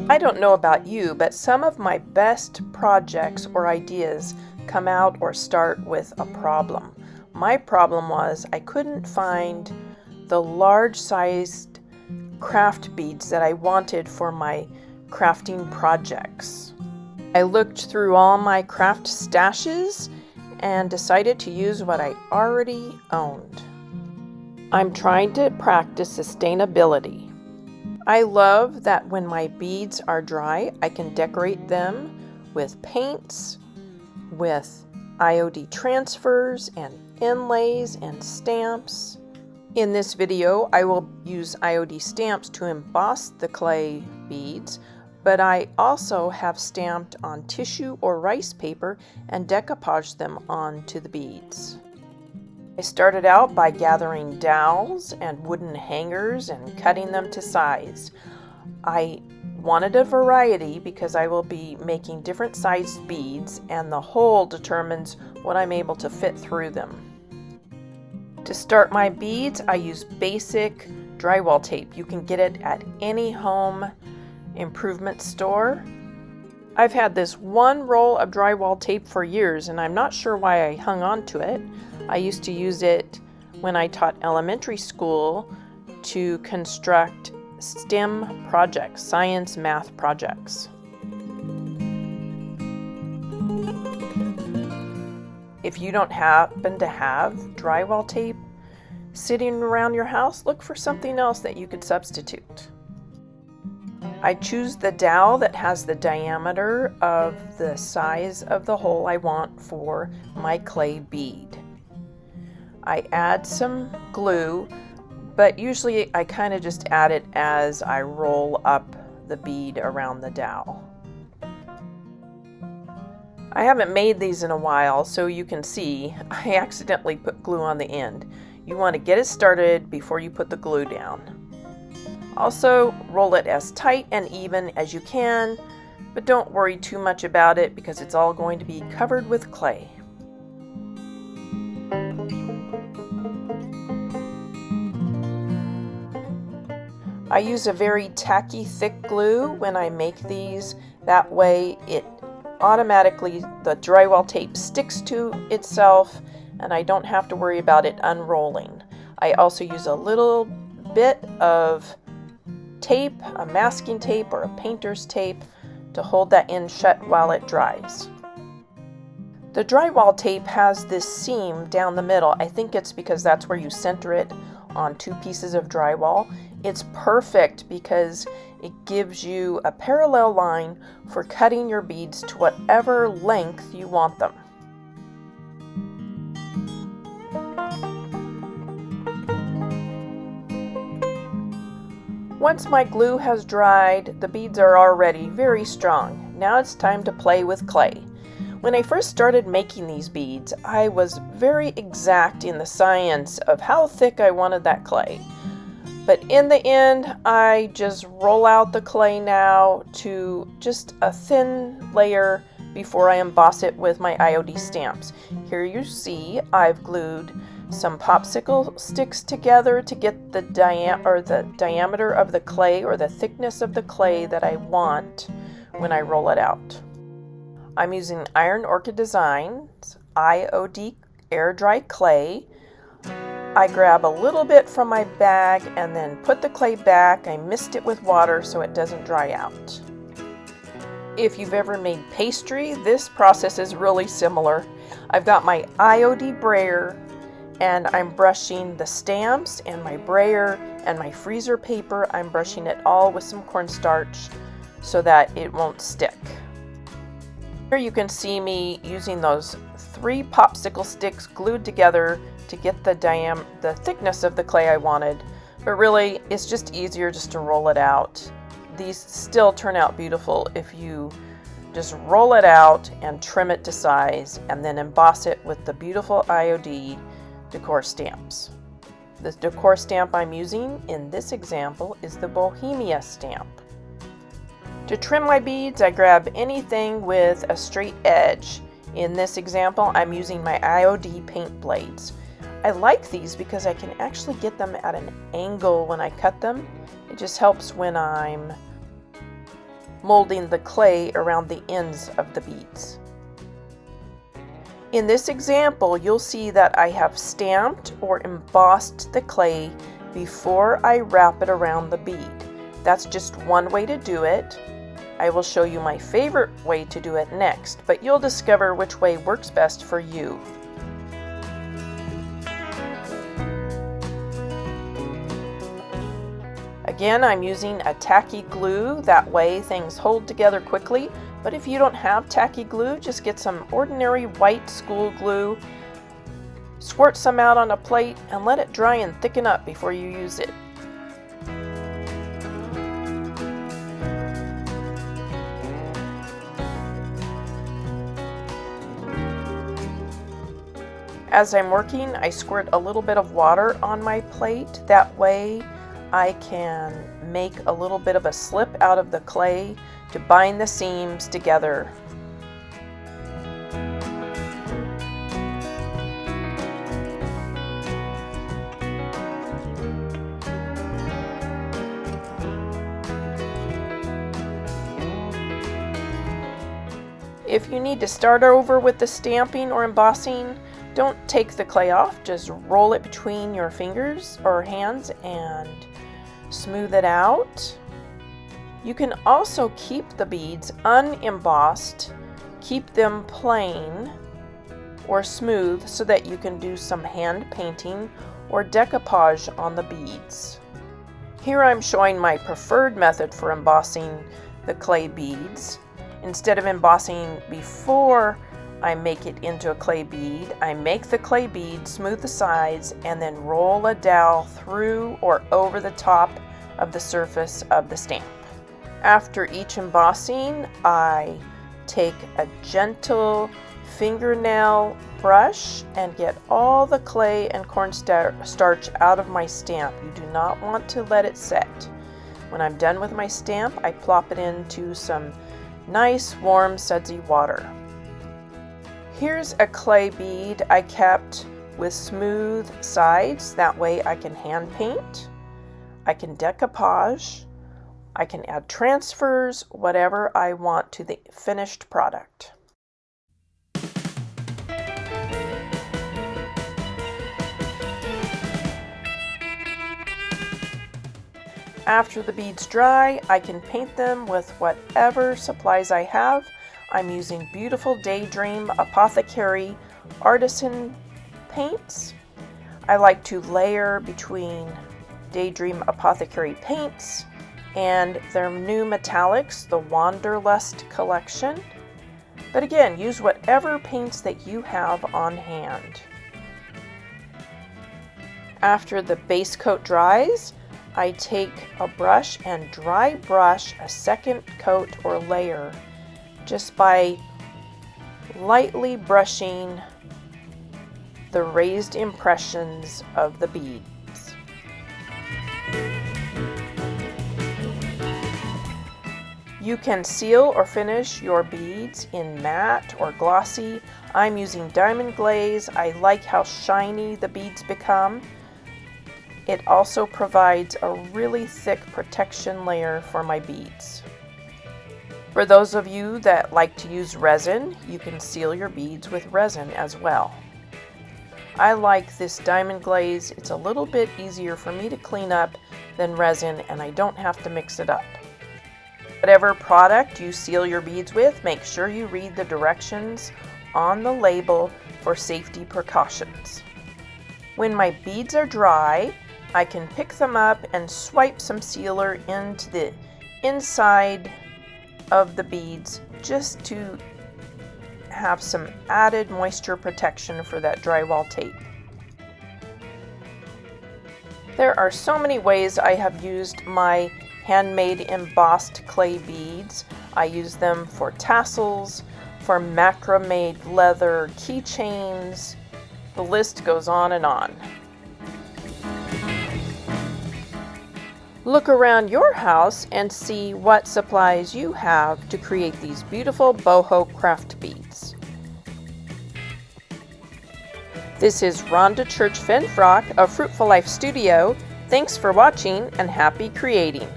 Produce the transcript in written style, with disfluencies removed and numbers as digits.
I don't know about you, but some of my best projects or ideas come out or start with a problem. My problem was I couldn't find the large-sized craft beads that I wanted for my crafting projects. I looked through all my craft stashes and decided to use what I already owned. I'm trying to practice sustainability. I love that when my beads are dry, I can decorate them with paints, with IOD transfers and inlays and stamps. In this video, I will use IOD stamps to emboss the clay beads, but I also have stamped on tissue or rice paper and decoupaged them onto the beads. I started out by gathering dowels and wooden hangers and cutting them to size. I wanted a variety because I will be making different sized beads, and the hole determines what I'm able to fit through them. To start my beads, I use basic drywall tape. You can get it at any home improvement store. I've had this one roll of drywall tape for years, and I'm not sure why I hung on to it. I used to use it when I taught elementary school to construct STEM projects, science, math projects. If you don't happen to have drywall tape sitting around your house, look for something else that you could substitute. I choose the dowel that has the diameter of the size of the hole I want for my clay bead. I add some glue, but usually I kind of just add it as I roll up the bead around the dowel. I haven't made these in a while, so you can see I accidentally put glue on the end. You want to get it started before you put the glue down. Also, roll it as tight and even as you can, but don't worry too much about it because it's all going to be covered with clay. I use a very tacky thick glue when I make these. That way it automatically, the drywall tape sticks to itself and I don't have to worry about it unrolling. I also use a little bit of tape, a masking tape or a painter's tape, to hold that in shut while it dries. The drywall tape has this seam down the middle. I think it's because that's where you center it on two pieces of drywall. It's perfect because it gives you a parallel line for cutting your beads to whatever length you want them. Once my glue has dried, the beads are already very strong. Now it's time to play with clay. When I first started making these beads, I was very exact in the science of how thick I wanted that clay. But in the end, I just roll out the clay now to just a thin layer before I emboss it with my IOD stamps. Here you see I've glued some popsicle sticks together to get the diameter of the clay or the thickness of the clay that I want when I roll it out. I'm using Iron Orchid Designs IOD air dry clay. I grab a little bit from my bag and then put the clay back. I mist it with water so it doesn't dry out. If you've ever made pastry, this process is really similar. I've got my IOD brayer and I'm brushing the stamps and my brayer and my freezer paper. I'm brushing it all with some cornstarch so that it won't stick. Here you can see me using those 3 popsicle sticks glued together to get the thickness of the clay I wanted, but really it's just easier just to roll it out. These still turn out beautiful if you just roll it out and trim it to size and then emboss it with the beautiful IOD decor stamps. The decor stamp I'm using in this example is the Bohemia stamp. To trim my beads, I grab anything with a straight edge. In this example, I'm using my IOD paint blades. I like these because I can actually get them at an angle when I cut them. It just helps when I'm molding the clay around the ends of the beads. In this example, you'll see that I have stamped or embossed the clay before I wrap it around the bead. That's just one way to do it. I will show you my favorite way to do it next, but you'll discover which way works best for you. Again, I'm using a tacky glue, that way things hold together quickly, but if you don't have tacky glue, just get some ordinary white school glue, squirt some out on a plate, and let it dry and thicken up before you use it. As I'm working, I squirt a little bit of water on my plate, that way I can make a little bit of a slip out of the clay to bind the seams together. If you need to start over with the stamping or embossing, don't take the clay off, just roll it between your fingers or hands and smooth it out. You can also keep the beads unembossed, keep them plain or smooth so that you can do some hand painting or decoupage on the beads. Here I'm showing my preferred method for embossing the clay beads. Instead of embossing before I make it into a clay bead, I make the clay bead, smooth the sides, and then roll a dowel through or over the top of the surface of the stamp. After each embossing, I take a gentle fingernail brush and get all the clay and cornstarch out of my stamp. You do not want to let it set. When I'm done with my stamp, I plop it into some nice warm sudsy water. Here's a clay bead I kept with smooth sides, that way I can hand paint, I can decoupage, I can add transfers, whatever I want to the finished product. After the beads dry, I can paint them with whatever supplies I have. I'm using beautiful Daydream Apothecary artisan paints. I like to layer between Daydream Apothecary paints and their new metallics, the Wanderlust collection. But again, use whatever paints that you have on hand. After the base coat dries, I take a brush and dry brush a second coat or layer just by lightly brushing the raised impressions of the beads. You can seal or finish your beads in matte or glossy. I'm using diamond glaze. I like how shiny the beads become. It also provides a really thick protection layer for my beads. For those of you that like to use resin, you can seal your beads with resin as well. I like this diamond glaze. It's a little bit easier for me to clean up than resin, and I don't have to mix it up. Whatever product you seal your beads with, make sure you read the directions on the label for safety precautions. When my beads are dry, I can pick them up and swipe some sealer into the inside of the beads just to have some added moisture protection for that drywall tape. There are so many ways I have used my handmade embossed clay beads. I use them for tassels, for macrame leather keychains. The list goes on and on. Look around your house and see what supplies you have to create these beautiful boho craft beads. This is Rhonda Church Fenfrock of Fruitful Life Studio. Thanks for watching and happy creating.